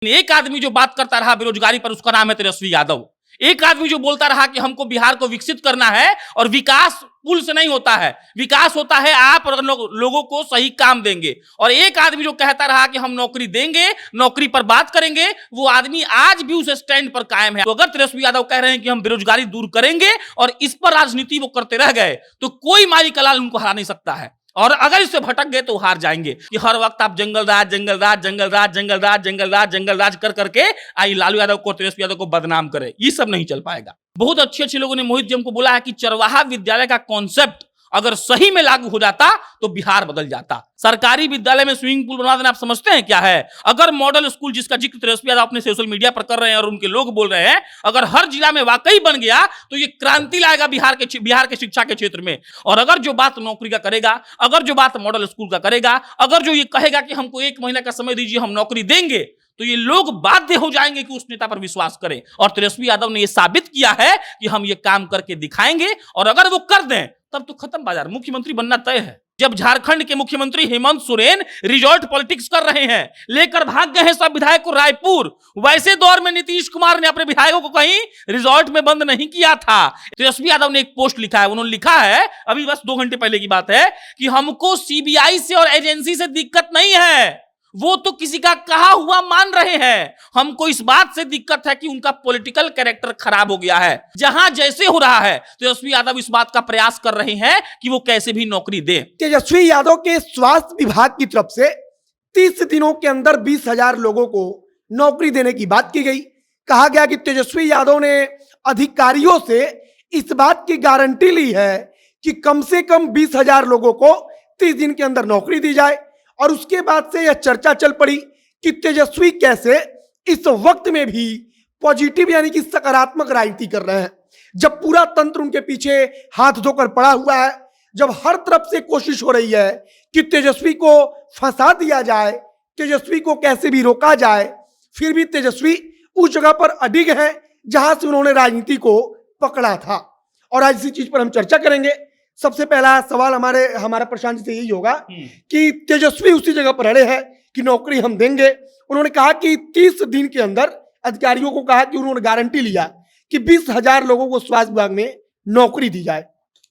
एक आदमी जो बात करता रहा बेरोजगारी पर, उसका नाम है तेजस्वी यादव। एक आदमी जो बोलता रहा कि हमको बिहार को विकसित करना है और विकास पुल से नहीं होता है, विकास होता है आप और लोगों को सही काम देंगे। और एक आदमी जो कहता रहा कि हम नौकरी देंगे, नौकरी पर बात करेंगे, वो आदमी आज भी उस स्टैंड पर कायम है। तो अगर तेजस्वी यादव कह रहे हैं कि हम बेरोजगारी दूर करेंगे और इस पर राजनीति वो करते रह गए, तो कोई माली का लाल उनको हरा नहीं सकता है। और अगर इससे भटक गए तो हार जाएंगे कि हर वक्त आप जंगल राज जंगल राज जंगल राज जंगल राज जंगल राज जंगल राज कर करके आई लालू यादव को, तेजस्वी यादव को बदनाम करे। ये सब नहीं चल पाएगा। बहुत अच्छे लोगों ने मोहित जी हमको बोला है कि चरवाहा विद्यालय का कॉन्सेप्ट अगर सही में लागू हो जाता तो बिहार बदल जाता। सरकारी विद्यालय में स्विमिंग पूल बनवा देना आप समझते हैं क्या है? अगर मॉडल स्कूल जिसका जिक्र तेजस्वी यादव अपने सोशल मीडिया पर कर रहे हैं और उनके लोग बोल रहे हैं, अगर हर जिला में वाकई बन गया तो ये क्रांति लाएगा बिहार के शिक्षा के क्षेत्र में। और अगर जो बात नौकरी का करेगा, अगर जो बात मॉडल स्कूल का करेगा, अगर जो ये कहेगा कि हमको 1 महीना का समय दीजिए, हम नौकरी देंगे, तो ये लोग बाध्य हो जाएंगे कि उस नेता पर विश्वास करें। और तेजस्वी यादव ने यह साबित किया है कि हम ये काम करके दिखाएंगे, और अगर वो कर दें तब तो खत्म बाजार, मुख्यमंत्री बनना तय है। जब झारखंड के मुख्यमंत्री हेमंत सोरेन रिजॉर्ट पॉलिटिक्स कर रहे हैं, लेकर भाग गए हैं सब विधायक को रायपुर, वैसे दौर में नीतीश कुमार ने अपने विधायकों को कहीं रिजॉर्ट में बंद नहीं किया था। तेजस्वी यादव ने एक पोस्ट लिखा है, उन्होंने लिखा है अभी बस 2 घंटे पहले की बात है कि हमको सीबीआई से और एजेंसी से दिक्कत नहीं है, वो तो किसी का कहा हुआ मान रहे हैं। हमको इस बात से दिक्कत है कि उनका पॉलिटिकल कैरेक्टर खराब हो गया है। जहां जैसे हो रहा है, तेजस्वी यादव इस बात का प्रयास कर रहे हैं कि वो कैसे भी नौकरी दे। तेजस्वी यादव के स्वास्थ्य विभाग की तरफ से 30 दिनों के अंदर 20,000 लोगों को नौकरी देने की बात की गई। कहा गया कि तेजस्वी यादव ने अधिकारियों से इस बात की गारंटी ली है कि कम से कम 20,000 लोगों को 30 दिन के अंदर नौकरी दी जाए। और उसके बाद से यह चर्चा चल पड़ी कि तेजस्वी कैसे इस वक्त में भी पॉजिटिव यानी कि सकारात्मक राजनीति कर रहे हैं, जब पूरा तंत्र उनके पीछे हाथ धोकर पड़ा हुआ है, जब हर तरफ से कोशिश हो रही है कि तेजस्वी को फंसा दिया जाए, तेजस्वी को कैसे भी रोका जाए, फिर भी तेजस्वी उस जगह पर अडिग है जहां से उन्होंने राजनीति को पकड़ा था। और आज इसी चीज पर हम चर्चा करेंगे। सबसे पहला सवाल हमारा प्रशांत जी से यही होगा कि तेजस्वी उसी जगह पर अड़े हैं कि नौकरी हम देंगे। उन्होंने कहा कि 30 दिन के अंदर अधिकारियों को कहा कि उन्होंने गारंटी लिया कि 20,000 लोगों को स्वास्थ्य विभाग में नौकरी दी जाए।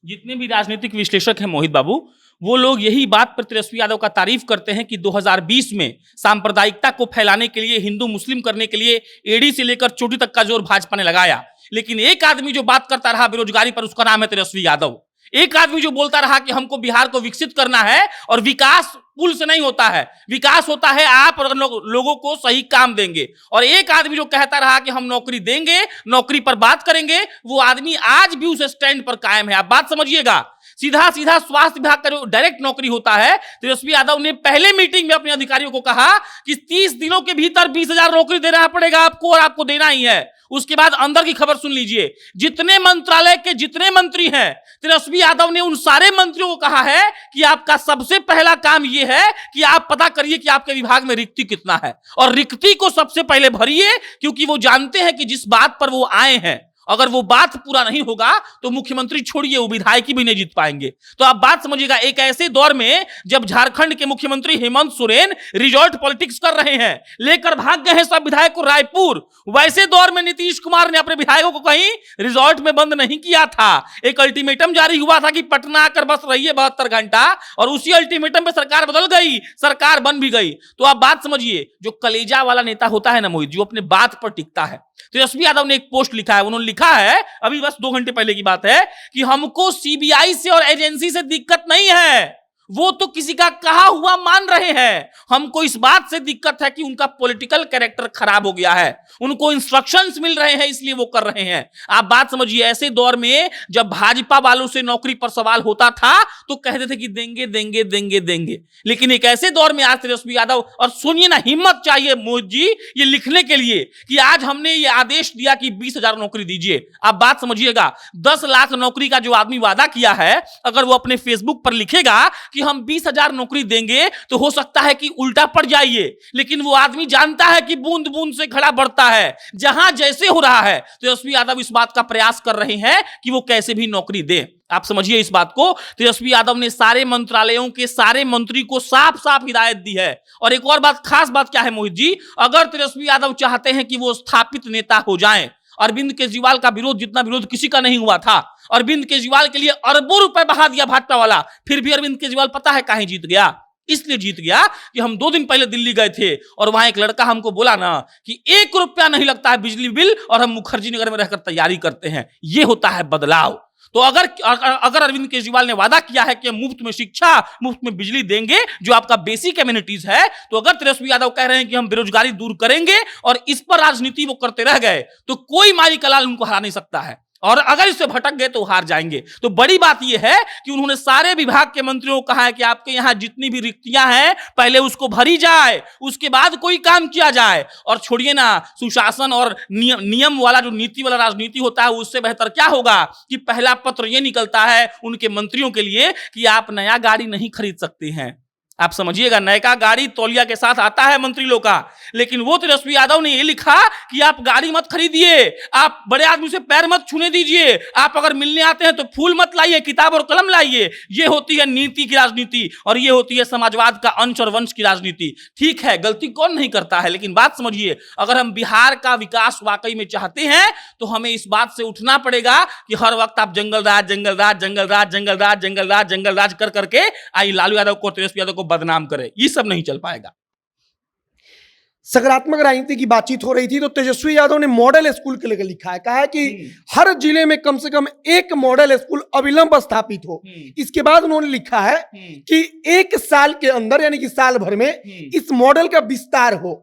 जितने भी राजनीतिक विश्लेषक हैं मोहित बाबू, वो लोग यही बात पर तेजस्वी यादव का तारीफ करते हैं कि 2020 में सांप्रदायिकता को फैलाने के लिए, हिंदू मुस्लिम करने के लिए एड़ी से लेकर चोटी तक का जोर भाजपा ने लगाया। लेकिन एक आदमी जो बात करता रहा बेरोजगारी पर, उसका नाम है तेजस्वी यादव। एक आदमी जो बोलता रहा कि हमको बिहार को विकसित करना है और विकास पुल से नहीं होता है, विकास होता है आप और लोगों को सही काम देंगे। और एक आदमी जो कहता रहा कि हम नौकरी देंगे, नौकरी पर बात करेंगे, वो आदमी आज भी उस स्टैंड पर कायम है। आप बात समझिएगा। सीधा सीधा स्वास्थ्य विभाग का जो डायरेक्ट नौकरी होता है, तेजस्वी यादव ने पहले मीटिंग में अपने अधिकारियों को कहा कि 30 दिनों के भीतर 20,000 नौकरी देना पड़ेगा आपको, और आपको देना ही है। उसके बाद अंदर की खबर सुन लीजिए, जितने मंत्रालय के जितने मंत्री हैं, तेजस्वी यादव ने उन सारे मंत्रियों को कहा है कि आपका सबसे पहला काम यह है कि आप पता करिए कि आपके विभाग में रिक्ति कितना है, और रिक्ति को सबसे पहले भरिए, क्योंकि वो जानते हैं कि जिस बात पर वो आए हैं, अगर वो बात पूरा नहीं होगा तो मुख्यमंत्री छोड़िए, वो विधायक भी नहीं जीत पाएंगे। तो आप बात समझिएगा, एक ऐसे दौर में जब झारखंड के मुख्यमंत्री हेमंत सोरेन रिजॉर्ट पॉलिटिक्स कर रहे हैं, लेकर भाग गए हैं सब विधायक को रायपुर, वैसे दौर में नीतीश कुमार ने अपने विधायकों को कहीं रिजॉर्ट में बंद नहीं किया था। एक अल्टीमेटम जारी हुआ था कि पटना आकर बस रहिए 72 घंटा, और उसी अल्टीमेटम पे सरकार बदल गई, सरकार बन भी गई। तो आप बात समझिए, जो कलेजा वाला नेता होता है ना मोहित, जो अपने बात पर टिकता है। तेजस्वी यादव ने एक पोस्ट लिखा है, उन्होंने लिखा है अभी बस 2 घंटे पहले की बात है कि हमको सीबीआई से और एजेंसी से दिक्कत नहीं है, वो तो किसी का कहा हुआ मान रहे हैं। हमको इस बात से दिक्कत है कि उनका पॉलिटिकल कैरेक्टर खराब हो गया है, उनको इंस्ट्रक्शंस मिल रहे हैं इसलिए वो कर रहे हैं। आप बात समझिए, ऐसे दौर में जब भाजपा वालों से नौकरी पर सवाल होता था तो कहते थे कि देंगे देंगे देंगे देंगे, लेकिन एक ऐसे दौर में आज तेजस्वी यादव, और सुनिए ना, हिम्मत चाहिए मोहित जी ये लिखने के लिए कि आज हमने ये आदेश दिया कि 20,000 नौकरी दीजिए। आप बात समझिएगा, 10 लाख नौकरी का जो आदमी वादा किया है, अगर वो अपने फेसबुक पर लिखेगा कि कि हम 20,000 नौकरी देंगे तो हो सकता है कि उल्टा पड़ जाइए, लेकिन वो आदमी जानता है कि बूंद बूंद से घड़ा बढ़ता है। जहां जैसे हो रहा है तेजस्वी यादव इस बात का प्रयास कर रहे हैं कि वो कैसे भी नौकरी दें। आप समझिए इस बात को। तेजस्वी यादव ने सारे मंत्रालयों के सारे मंत्री को साफ साफ हिदायत दी है। और एक और बात, खास बात क्या है मोहित जी, अगर तेजस्वी यादव चाहते हैं कि वो स्थापित नेता हो जाएं, अरविंद केजरीवाल का विरोध जितना विरोध किसी का नहीं हुआ था, अरविंद केजरीवाल के लिए अरबों रुपए बहा दिया भाजपा वाला, फिर भी अरविंद केजरीवाल पता है काहे जीत गया? इसलिए जीत गया कि हम 2 दिन पहले दिल्ली गए थे और वहां एक लड़का हमको बोला ना कि 1 रुपया नहीं लगता है बिजली बिल और हम मुखर्जी नगर में रहकर तैयारी करते हैं। यह होता है बदलाव। तो अगर अरविंद केजरीवाल ने वादा किया है कि मुफ्त में शिक्षा, मुफ्त में बिजली देंगे, जो आपका बेसिक एमिनिटीज है, तो अगर तेजस्वी यादव कह रहे हैं कि हम बेरोजगारी दूर करेंगे और इस पर राजनीति वो करते रह गए, तो कोई माली कलाल उनको हरा नहीं सकता है। और अगर इससे भटक गए तो हार जाएंगे। तो बड़ी बात यह है कि उन्होंने सारे विभाग के मंत्रियों को कहा है कि आपके यहां जितनी भी रिक्तियां हैं पहले उसको भरी जाए, उसके बाद कोई काम किया जाए। और छोड़िए ना, सुशासन और नियम वाला जो नीति वाला राजनीति होता है, उससे बेहतर क्या होगा कि पहला पत्र यह निकलता है उनके मंत्रियों के लिए कि आप नया गाड़ी नहीं खरीद सकते हैं। आप समझिएगा, नया गाड़ी तौलिया के साथ आता है मंत्री लोग का, लेकिन वो तेजस्वी यादव ने ये लिखा कि आप गाड़ी मत खरीदिए, आप बड़े आदमी से पैर मत छूने दीजिए, आप अगर मिलने आते हैं तो फूल मत लाइए, किताब और कलम लाइए। ये होती है नीति की राजनीति और ये होती है समाजवाद का अंश और वंश की राजनीति। ठीक है, गलती कौन नहीं करता है, लेकिन बात समझिए, अगर हम बिहार का विकास वाकई में चाहते हैं तो हमें इस बात से उठना पड़ेगा कि हर वक्त आप जंगल राज जंगल राज जंगल राज जंगल राज जंगल राज जंगल राज कर करके आई लालू यादव को, तेजस्वी यादव को बदनाम करे। ये सब नहीं चल पाएगा। सकारात्मक राजनीति की बातचीत हो रही थी तो तेजस्वी यादव ने मॉडल स्कूल के लिए लिखा है, कहा है कि हर जिले में कम से कम एक मॉडल स्कूल अविलंब स्थापित हो। इसके बाद उन्होंने लिखा है कि 1 साल के अंदर यानी कि साल भर में इस मॉडल का विस्तार हो।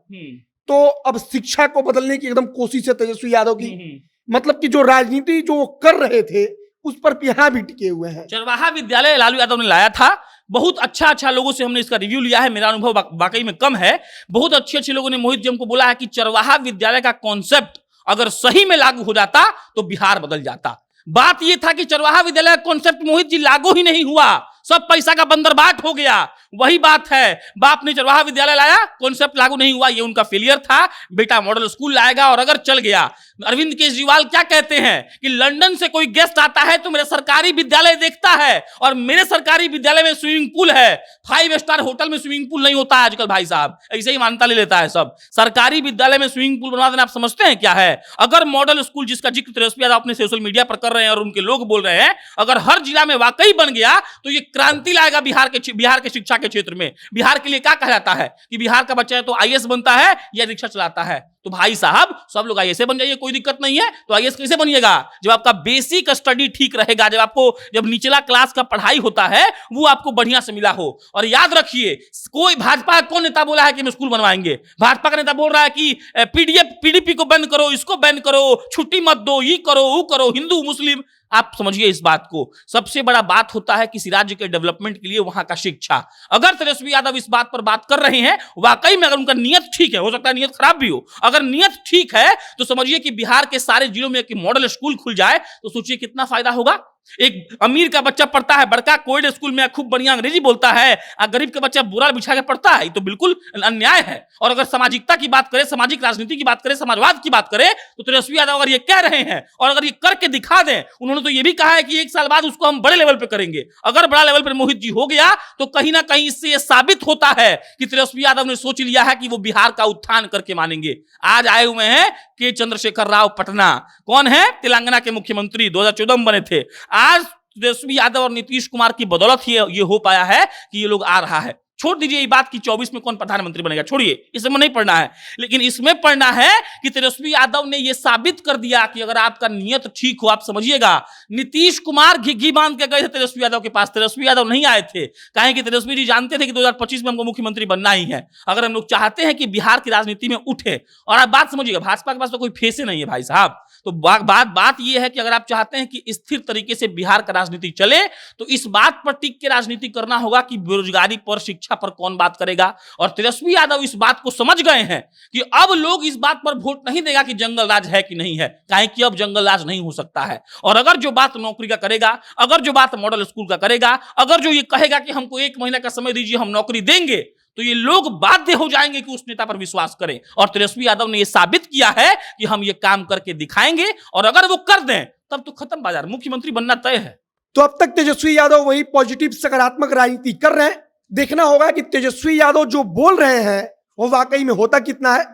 तो अब शिक्षा को बदलने की एकदम कोशिश है तेजस्वी यादव की। मतलब कि जो राजनीति जो वो कर रहे थे उस पर यहाँ भी टिके हुए हैं। चरवाहा विद्यालय लालू यादव ने लाया था, बहुत अच्छा लोगों से हमने इसका रिव्यू लिया है, मेरा अनुभव वाकई में कम है। बहुत अच्छे लोगों ने मोहित जी हमको बोला है कि चरवाहा विद्यालय का कॉन्सेप्ट अगर सही में लागू हो जाता तो बिहार बदल जाता। बात यह था कि चरवाहा विद्यालय का कॉन्सेप्ट मोहित जी लागू ही नहीं हुआ, सब पैसा का बंदरबाट हो गया। वही बात है, बाप ने चरवाहा विद्यालय लाया, कॉन्सेप्ट लागू नहीं हुआ, ये उनका फेलियर था। बेटा मॉडल स्कूल लाएगा और अगर चल गया। अरविंद केजरीवाल क्या कहते हैं कि लंदन से कोई गेस्ट आता है तो मेरा सरकारी विद्यालय देखता है और मेरे सरकारी विद्यालय में स्विमिंग पूल है। 5 स्टार होटल में स्विमिंग पूल नहीं होता है आजकल भाई साहब, ऐसे ही मान्यता ले लेता है सब। सरकारी विद्यालय में स्विमिंग पूल बनवा देना आप समझते हैं क्या है? अगर मॉडल स्कूल जिसका जिक्र तेजस्वी यादव अपने सोशल मीडिया पर कर रहे हैं और उनके लोग बोल रहे हैं, अगर हर जिला में वाकई बन गया तो ये क्रांति लाएगा बिहार के शिक्षा के क्षेत्र में। बिहार के लिए क्या कहा जाता है कि बिहार का बच्चा है तो आईएएस बनता है या रिक्शा चलाता है। तो भाई साहब सब लोग आईएएस बन जाइए, कोई दिक्कत नहीं है। तो आईएएस कैसे बनिएगा? जब आपका बेसिक स्टडी ठीक रहेगा, जब निचला क्लास का पढ़ाई होता है वो आपको बढ़िया से मिला हो। और याद रखिए, कोई भाजपा कौन नेता बोला है कि हम स्कूल बनवाएंगे? भाजपा का नेता बोल रहा है कि पीडीपी को बैन करो, इसको बैन करो, छुट्टी मत दो, ये करो वो करो, हिंदू मुस्लिम। आप समझिए इस बात को। सबसे बड़ा बात होता है किसी राज्य के डेवलपमेंट के लिए वहां का शिक्षा। अगर तेजस्वी यादव इस बात पर बात कर रहे हैं, वाकई में अगर उनका नियत ठीक है, हो सकता है नियत खराब भी हो, अगर नियत ठीक है तो समझिए कि बिहार के सारे जिलों में एक मॉडल स्कूल खुल जाए तो सोचिए कितना फायदा होगा। एक अमीर का बच्चा पढ़ता है बड़का कोएड स्कूल में, खूब बढ़िया अंग्रेजी बोलता है, और गरीब का बच्चा बुरा बिछा के पढ़ता है, तो बिल्कुल अन्याय है। और अगर सामाजिकता की बात करें, सामाजिक राजनीति की बात करें, समाजवाद की बात करें, तो तेजस्वी यादव अगर ये कह रहे हैं और अगर ये करके दिखा दें, उन्होंने तो ये भी कहा है कि 1 साल बाद उसको हम बड़े लेवल पे करेंगे। अगर बड़ा लेवल पर मोहित जी हो गया तो कहीं ना कहीं इससे ये साबित होता है कि तेजस्वी यादव ने सोच लिया है कि वो बिहार का उत्थान करके मानेंगे। आज आए हुए हैं के चंद्रशेखर राव पटना, कौन है? तेलंगाना के मुख्यमंत्री, 2014 में बने थे। आज तेजस्वी यादव और नीतीश कुमार की बदौलत ये हो पाया है कि ये लोग आ रहा है। छोड़ दीजिए ये बात कि 24 में कौन प्रधानमंत्री बनेगा, छोड़िए, इसमें नहीं पढ़ना है। लेकिन इसमें पढ़ना है कि तेजस्वी यादव ने यह साबित कर दिया कि अगर आपका नियत ठीक हो, आप समझिएगा, नीतीश कुमार घी बांध के गए थे तेजस्वी यादव के पास, तेजस्वी यादव नहीं आए थे। कहें कि तेजस्वी जी जानते थे कि 2025 में हमको मुख्यमंत्री बनना ही है। अगर हम लोग चाहते हैं कि बिहार की राजनीति में उठे, और आप बात समझिएगा, भाजपा के पास तो कोई फेस नहीं है भाई साहब, तो बात ये है कि अगर आप चाहते हैं कि स्थिर तरीके से बिहार का राजनीति चले तो इस बात पर टिक के राजनीति करना होगा कि बेरोजगारी पर, शिक्षा पर कौन बात करेगा। और तेजस्वी यादव इस बात को समझ गए हैं कि अब लोग इस बात पर वोट नहीं देगा कि जंगल राज है कि नहीं है, काहे कि अब जंगल राज नहीं हो सकता है। और अगर जो बात नौकरी का करेगा, अगर जो बात मॉडल स्कूल का करेगा, अगर जो ये कहेगा कि हमको 1 महीना का समय दीजिए हम नौकरी देंगे, तो ये लोग बाध्य हो जाएंगे कि उस नेता पर विश्वास करें। और तेजस्वी यादव ने यह साबित किया है कि हम ये काम करके दिखाएंगे, और अगर वो कर दें तब तो खत्म बाजार, मुख्यमंत्री बनना तय है। तो अब तक तेजस्वी यादव वही पॉजिटिव सकारात्मक राजनीति कर रहे हैं। देखना होगा कि तेजस्वी यादव जो बोल रहे हैं वो वाकई में होता कितना है।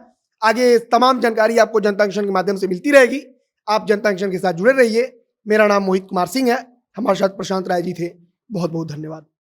आगे तमाम जानकारी आपको जनता जंक्शन के माध्यम से मिलती रहेगी। आप जनता जंक्शन के साथ जुड़े रहिए। मेरा नाम मोहित कुमार सिंह है, हमारे साथ प्रशांत राय जी थे। बहुत बहुत धन्यवाद।